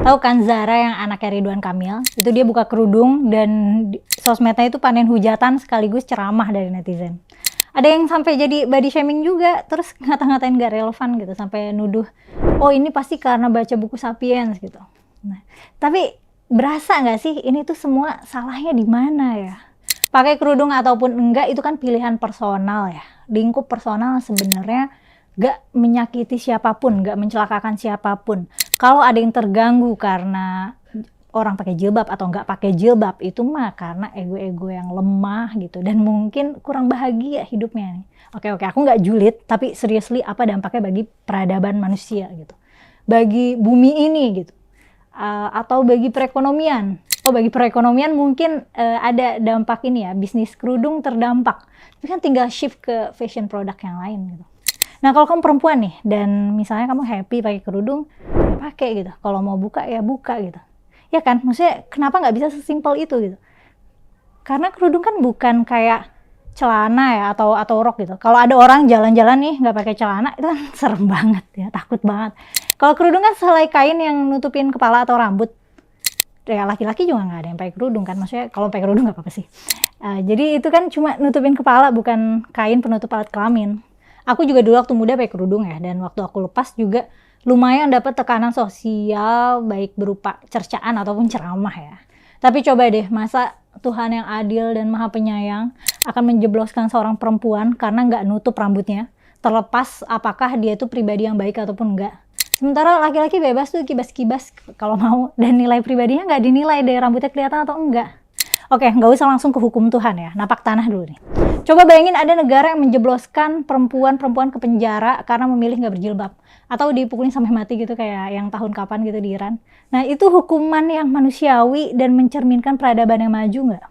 Tahu kan Zara yang anaknya Ridwan Kamil? Itu dia buka kerudung dan sosmednya itu panen hujatan sekaligus ceramah dari netizen. Ada yang sampai jadi body shaming juga, terus ngata-ngatain gak relevan gitu, sampai nuduh, oh ini pasti karena baca buku Sapiens gitu. Nah, tapi berasa nggak sih ini tuh semua salahnya di mana ya? Pakai kerudung ataupun enggak itu kan pilihan personal ya. Lingkup personal sebenarnya gak menyakiti siapapun, gak mencelakakan siapapun. Kalau ada yang terganggu karena orang pakai jilbab atau nggak pakai jilbab, itu mah karena ego-ego yang lemah gitu dan mungkin kurang bahagia hidupnya nih. Oke, aku nggak julid, tapi seriously apa dampaknya bagi peradaban manusia gitu, bagi bumi ini gitu, atau bagi perekonomian. Oh, bagi perekonomian mungkin ada dampak ini ya, bisnis kerudung terdampak, tapi kan tinggal shift ke fashion produk yang lain gitu. Nah, kalau kamu perempuan nih dan misalnya kamu happy pakai kerudung, ya pakai gitu. Kalau mau buka ya buka gitu. Ya kan, maksudnya kenapa nggak bisa sesimpel itu gitu? Karena kerudung kan bukan kayak celana ya atau rok gitu. Kalau ada orang jalan-jalan nih nggak pakai celana, itu kan serem banget ya, takut banget. Kalau kerudung kan selai kain yang nutupin kepala atau rambut. Ya laki-laki juga nggak ada yang pakai kerudung kan, maksudnya kalau pakai kerudung nggak apa-apa sih. Jadi itu kan cuma nutupin kepala, bukan kain penutup alat kelamin. Aku juga dulu waktu muda pakai kerudung ya, dan waktu aku lepas juga lumayan dapat tekanan sosial, baik berupa cercaan ataupun ceramah ya. Tapi coba deh, masa Tuhan yang adil dan maha penyayang akan menjebloskan seorang perempuan karena nggak nutup rambutnya, terlepas apakah dia itu pribadi yang baik ataupun enggak. Sementara laki-laki bebas tuh kibas-kibas kalau mau, dan nilai pribadinya nggak dinilai dari rambutnya kelihatan atau enggak. Oke, nggak usah langsung ke hukum Tuhan ya, napak tanah dulu nih. Coba bayangin ada negara yang menjebloskan perempuan-perempuan ke penjara karena memilih nggak berjilbab. Atau dipukulin sampai mati gitu kayak yang tahun kapan gitu di Iran. Nah, itu hukuman yang manusiawi dan mencerminkan peradaban yang maju nggak?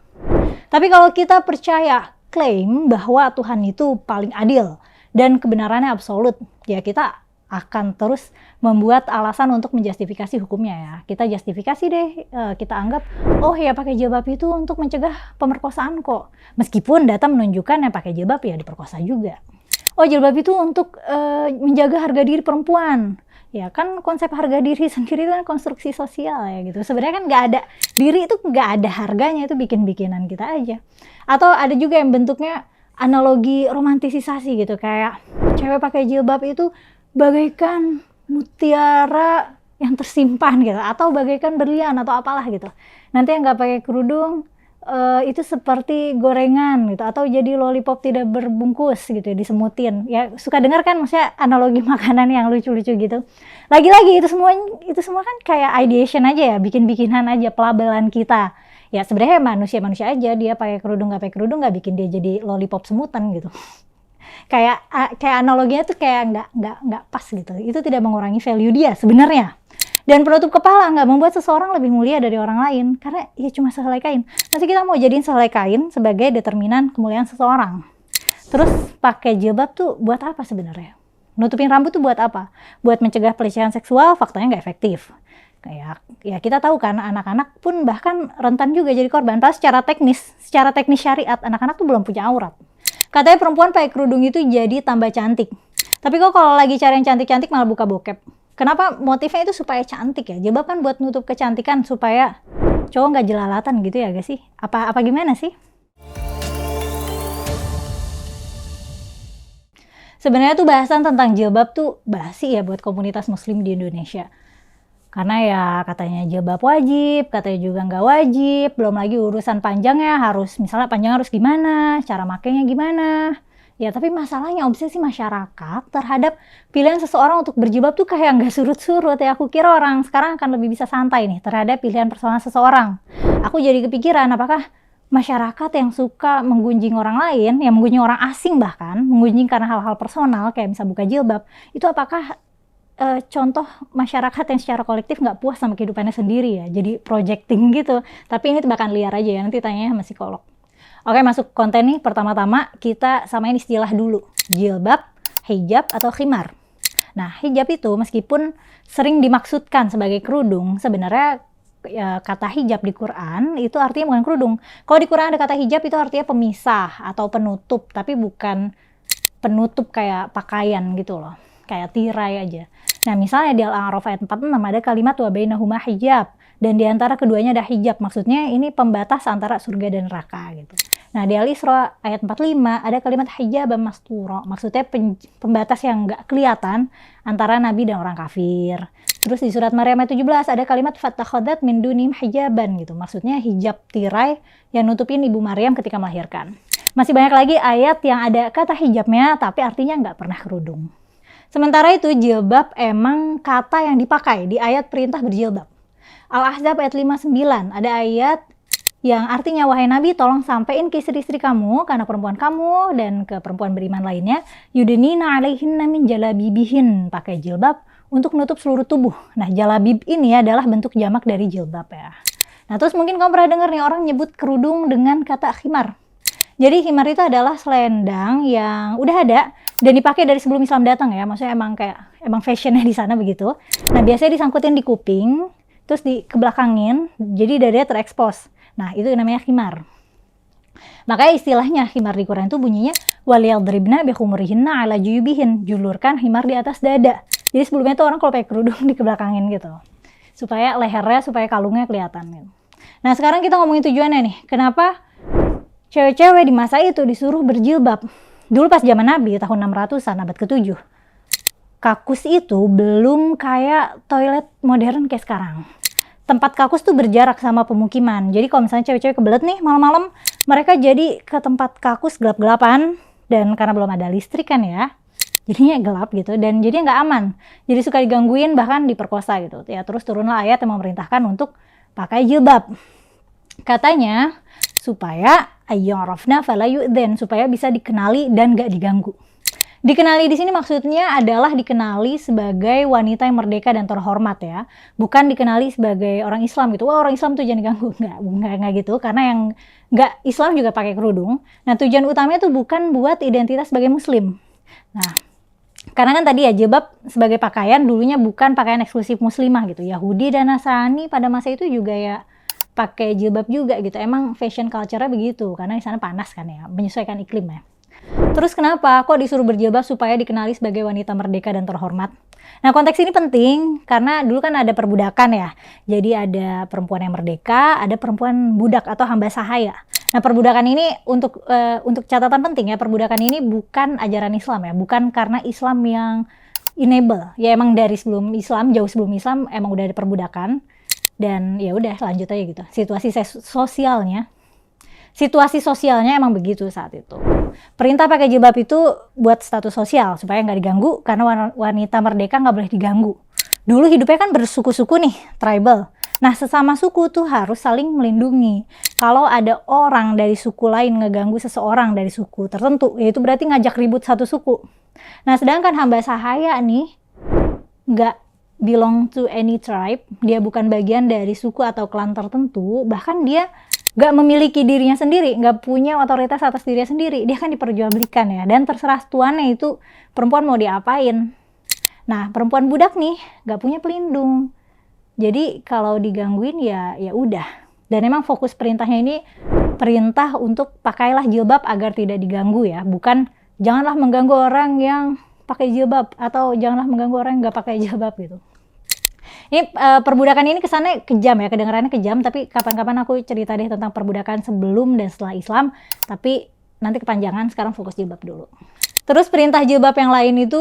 Tapi kalau kita percaya klaim bahwa Tuhan itu paling adil dan kebenarannya absolut, ya kita akan terus membuat alasan untuk menjustifikasi hukumnya ya. Kita justifikasi deh, kita anggap, oh ya pakai jilbab itu untuk mencegah pemerkosaan kok. Meskipun data menunjukkan yang pakai jilbab ya diperkosa juga. Oh, jilbab itu untuk menjaga harga diri perempuan. Ya kan konsep harga diri sendiri itu kan konstruksi sosial ya gitu. Sebenarnya kan nggak ada, diri itu nggak ada harganya, itu bikin-bikinan kita aja. Atau ada juga yang bentuknya analogi romantisisasi gitu, kayak cewek pakai jilbab itu bagaikan mutiara yang tersimpan gitu, atau bagaikan berlian atau apalah gitu. Nanti yang nggak pakai kerudung itu seperti gorengan gitu, atau jadi lollipop tidak berbungkus gitu ya, disemutin. Ya suka dengar kan maksudnya analogi makanan yang lucu-lucu gitu. Lagi-lagi itu semua kan kayak ideation aja ya, bikin-bikinan aja, pelabelan kita. Ya sebenarnya manusia-manusia aja, dia pakai kerudung nggak pakai kerudung nggak bikin dia jadi lollipop semutan gitu. kayak analoginya tuh kayak nggak pas gitu. Itu tidak mengurangi value dia sebenarnya. Dan penutup kepala nggak membuat seseorang lebih mulia dari orang lain, karena ya cuma sehelai kain. Nanti kita mau jadiin sehelai kain sebagai determinan kemuliaan seseorang. Terus pakai jilbab tuh buat apa sebenarnya? Nutupin rambut tuh buat apa? Buat mencegah pelecehan seksual, faktanya nggak efektif. Kayak ya kita tahu kan, anak-anak pun bahkan rentan juga jadi korban. Padahal secara teknis syariat, anak-anak tuh belum punya aurat. Katanya perempuan pakai kerudung itu jadi tambah cantik. Tapi kok kalau lagi cari yang cantik-cantik malah buka bokep. Kenapa? Motifnya itu supaya cantik ya. Jilbab kan buat nutup kecantikan supaya cowok nggak jelalatan gitu ya gak sih? Apa gimana sih? Sebenarnya tuh bahasan tentang jilbab tuh basi ya buat komunitas muslim di Indonesia. Karena ya katanya jilbab wajib, katanya juga nggak wajib, belum lagi urusan panjangnya harus, misalnya panjang harus gimana, cara makainya gimana. Ya tapi masalahnya obsesi masyarakat terhadap pilihan seseorang untuk berjilbab tuh kayak nggak surut-surut ya. Aku kira orang sekarang akan lebih bisa santai nih terhadap pilihan personal seseorang. Aku jadi kepikiran, apakah masyarakat yang suka menggunjing orang lain, yang menggunjing orang asing bahkan, menggunjing karena hal-hal personal kayak misal buka jilbab, itu apakah contoh masyarakat yang secara kolektif nggak puas sama kehidupannya sendiri ya, jadi projecting gitu. Tapi ini tebakan liar aja ya, nanti tanya sama psikolog. Oke, masuk konten nih. Pertama-tama kita samain istilah dulu. Jilbab, hijab, atau khimar. Nah, hijab itu meskipun sering dimaksudkan sebagai kerudung, sebenarnya ya, kata hijab di Quran itu artinya bukan kerudung. Kalau di Quran ada kata hijab itu artinya pemisah atau penutup, tapi bukan penutup kayak pakaian gitu loh. kayak tirai aja. Nah, misalnya di Al-A'raf ayat 46 ada kalimat wa bainahuma hijab, dan di antara keduanya ada hijab. Maksudnya ini pembatas antara surga dan neraka gitu. Nah, di Al-Isra ayat 45 ada kalimat hijab mastura. Maksudnya pembatas yang nggak kelihatan antara nabi dan orang kafir. Terus di surat Maryam ayat 17 ada kalimat fattakhadat min dunim hijaban gitu. Maksudnya hijab tirai yang nutupin ibu Maryam ketika melahirkan. Masih banyak lagi ayat yang ada kata hijabnya tapi artinya nggak pernah kerudung. Sementara itu jilbab emang kata yang dipakai di ayat perintah berjilbab. Al-Ahzab ayat 59 ada ayat yang artinya wahai Nabi tolong sampein ke istri-istri kamu, ke anak perempuan kamu dan ke perempuan beriman lainnya, yudnina alaihinna min jalabibihin, pakai jilbab untuk menutup seluruh tubuh. Nah, jalabib ini adalah bentuk jamak dari jilbab ya. Nah, terus mungkin kamu pernah dengar nih orang nyebut kerudung dengan kata khimar. Jadi khimar itu adalah selendang yang udah ada dan dipakai dari sebelum Islam datang ya. Maksudnya emang fashionnya di sana begitu. Nah, biasanya disangkutin di kuping, terus dikebelakangin, jadi dadanya terekspos. Nah, itu namanya khimar. Makanya istilahnya khimar di Quran itu bunyinya waliyadribna bikhumurihinna ala juyubihin, julurkan khimar di atas dada. Jadi sebelumnya tuh orang kalau pakai kerudung dikebelakangin gitu. Supaya lehernya, supaya kalungnya kelihatan gitu. Nah, sekarang kita ngomongin tujuannya nih. Kenapa cewek-cewek di masa itu disuruh berjilbab? Dulu pas zaman Nabi tahun 600-an abad ke-7. Kakus itu belum kayak toilet modern kayak sekarang. Tempat kakus tuh berjarak sama pemukiman. Jadi kalau misalnya cewek-cewek kebelet nih malam-malam, mereka jadi ke tempat kakus gelap-gelapan. Dan karena belum ada listrik kan ya, jadinya gelap gitu. Dan jadinya nggak aman. Jadi suka digangguin, bahkan diperkosa gitu. Ya, terus turunlah ayat yang memerintahkan untuk pakai jilbab. Katanya supaya ayyarafna fala yu'dzen, supaya bisa dikenali dan gak diganggu. Dikenali di sini maksudnya adalah dikenali sebagai wanita yang merdeka dan terhormat ya, bukan dikenali sebagai orang Islam gitu. Wah, orang Islam tuh jangan diganggu, nggak gitu, karena yang nggak Islam juga pakai kerudung. Nah, tujuan utamanya tuh bukan buat identitas sebagai Muslim. Nah, karena kan tadi ya jilbab sebagai pakaian dulunya bukan pakaian eksklusif muslimah gitu. Yahudi dan Nasrani pada masa itu juga ya pakai jilbab juga gitu. Emang fashion culture-nya begitu karena di sana panas kan ya, menyesuaikan iklim ya. Terus kenapa kok disuruh berjilbab supaya dikenali sebagai wanita merdeka dan terhormat? Nah, konteks ini penting karena dulu kan ada perbudakan ya. Jadi ada perempuan yang merdeka, ada perempuan budak atau hamba sahaya. Nah, perbudakan ini untuk catatan penting ya, perbudakan ini bukan ajaran Islam ya, bukan karena Islam yang enable. Ya emang dari sebelum Islam, jauh sebelum Islam emang udah ada perbudakan. Dan ya udah lanjut aja gitu. Situasi sosialnya emang begitu saat itu. Perintah pakai jilbab itu buat status sosial supaya nggak diganggu karena wanita merdeka nggak boleh diganggu. Dulu hidupnya kan bersuku-suku nih, tribal. Nah, sesama suku tuh harus saling melindungi. Kalau ada orang dari suku lain ngeganggu seseorang dari suku tertentu, ya itu berarti ngajak ribut satu suku. Nah, sedangkan hamba sahaya nih nggak belong to any tribe, dia bukan bagian dari suku atau klan tertentu, bahkan dia gak memiliki dirinya sendiri, gak punya otoritas atas dirinya sendiri, dia kan diperjualbelikan ya, dan terserah tuannya itu perempuan mau diapain. Nah, perempuan budak nih gak punya pelindung, jadi kalau digangguin ya udah. Dan emang fokus perintahnya ini perintah untuk pakailah jilbab agar tidak diganggu ya, bukan janganlah mengganggu orang yang pakai jilbab atau janganlah mengganggu orang yang gak pakai jilbab gitu. Ini perbudakan ini kesannya kejam ya, kedengarannya kejam, tapi kapan-kapan aku cerita deh tentang perbudakan sebelum dan setelah Islam, tapi nanti kepanjangan, sekarang fokus jilbab dulu. Terus perintah jilbab yang lain itu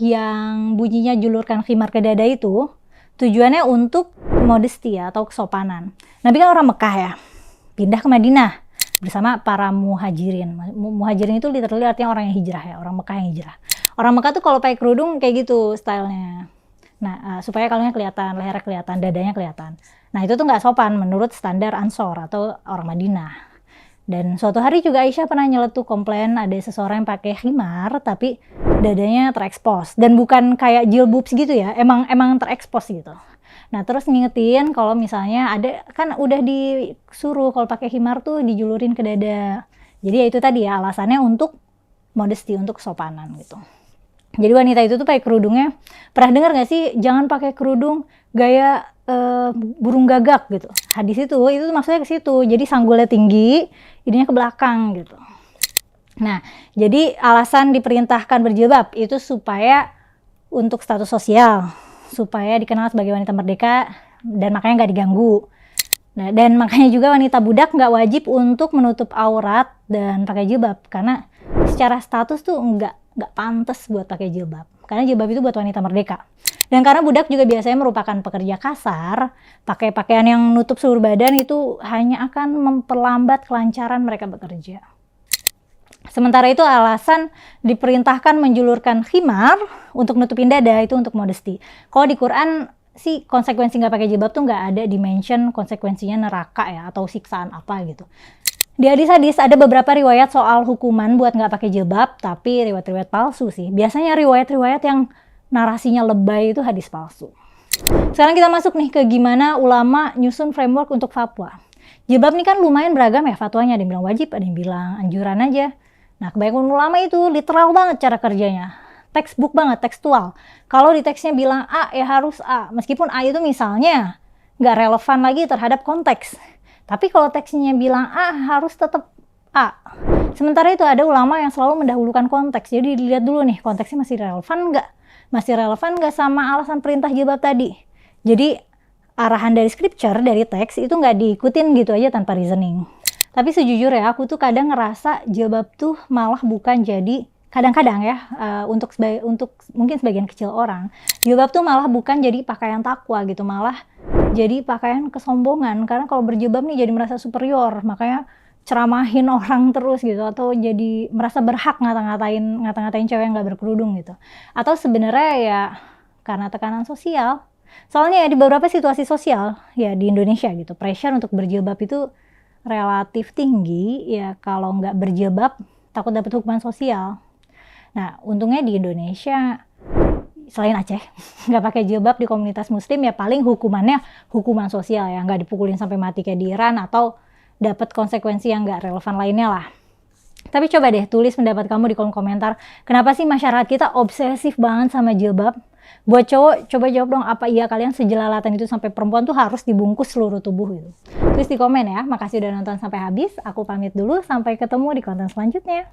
yang bunyinya julurkan khimar ke dada itu, tujuannya untuk modesty ya, atau kesopanan. Nabi kan orang Mekah ya, pindah ke Madinah bersama para muhajirin. Muhajirin itu literally artinya orang yang hijrah ya, orang Mekah yang hijrah. Orang Mekah tuh kalau pakai kerudung kayak gitu stylenya. Nah, supaya kalungnya kelihatan, lehernya kelihatan, dadanya kelihatan. Nah, itu tuh nggak sopan menurut standar Ansor atau orang Madinah. Dan suatu hari juga Aisyah pernah nyeletuk komplain ada seseorang yang pakai khimar tapi dadanya terekspos. Dan bukan kayak jilbabs gitu ya, emang terekspos gitu. Nah, terus ngingetin kalau misalnya ada, kan udah disuruh kalau pakai khimar tuh dijulurin ke dada. Jadi ya itu tadi ya, alasannya untuk modesty, untuk kesopanan gitu. Jadi wanita itu tuh pakai kerudungnya, pernah dengar gak sih jangan pakai kerudung gaya burung gagak gitu. Hadis itu maksudnya ke situ. Jadi sanggulnya tinggi, ininya ke belakang gitu. Nah, jadi alasan diperintahkan berjilbab itu supaya untuk status sosial, supaya dikenal sebagai wanita merdeka dan makanya nggak diganggu. Nah, dan makanya juga wanita budak nggak wajib untuk menutup aurat dan pakai jilbab, karena secara status tuh nggak pantas buat pakai jilbab, karena jilbab itu buat wanita merdeka. Dan karena budak juga biasanya merupakan pekerja kasar, pakai pakaian yang nutup seluruh badan itu hanya akan memperlambat kelancaran mereka bekerja. Sementara itu alasan diperintahkan menjulurkan khimar untuk nutupin dada itu untuk modesty. Kalau di Quran sih konsekuensi nggak pakai jilbab tuh nggak ada dimention konsekuensinya neraka ya atau siksaan apa gitu. Di hadis-hadis ada beberapa riwayat soal hukuman buat nggak pakai jilbab, tapi riwayat-riwayat palsu sih. Biasanya riwayat-riwayat yang narasinya lebay itu hadis palsu. Sekarang kita masuk nih ke gimana ulama nyusun framework untuk fatwa. Jilbab nih kan lumayan beragam ya fatwanya, ada yang bilang wajib, ada yang bilang anjuran aja. Nah, kebanyakan ulama itu literal banget cara kerjanya. Textbook banget, tekstual. Kalau di teksnya bilang A, ya harus A. Meskipun A itu misalnya nggak relevan lagi terhadap konteks. Tapi kalau teksnya bilang A, harus tetap A. Sementara itu ada ulama yang selalu mendahulukan konteks. Jadi dilihat dulu nih, konteksnya masih relevan nggak? Masih relevan nggak sama alasan perintah jilbab tadi? Jadi arahan dari scripture, dari teks itu nggak diikutin gitu aja tanpa reasoning. Tapi sejujurnya aku tuh kadang ngerasa jilbab tuh malah bukan jadi, kadang-kadang ya, untuk mungkin sebagian kecil orang, jilbab tuh malah bukan jadi pakaian takwa gitu, malah jadi pakaian kesombongan. Karena kalau berjilbab nih jadi merasa superior, makanya ceramahin orang terus gitu, atau jadi merasa berhak ngata-ngatain cewek yang nggak berkerudung gitu. Atau sebenarnya ya karena tekanan sosial. Soalnya ya di beberapa situasi sosial ya di Indonesia gitu, pressure untuk berjilbab itu relatif tinggi ya. Kalau nggak berjilbab takut dapat hukuman sosial. Nah, untungnya di Indonesia selain Aceh nggak pakai jilbab di komunitas muslim ya paling hukumannya hukuman sosial ya, nggak dipukulin sampai mati kayak di Iran atau dapat konsekuensi yang nggak relevan lainnya lah. Tapi coba deh tulis pendapat kamu di kolom komentar, kenapa sih masyarakat kita obsesif banget sama jilbab? Buat cowok, coba jawab dong, apa iya kalian sejelalatan itu sampai perempuan tuh harus dibungkus seluruh tubuh gitu? Tulis di komen ya. Makasih udah nonton sampai habis. Aku pamit dulu, sampai ketemu di konten selanjutnya.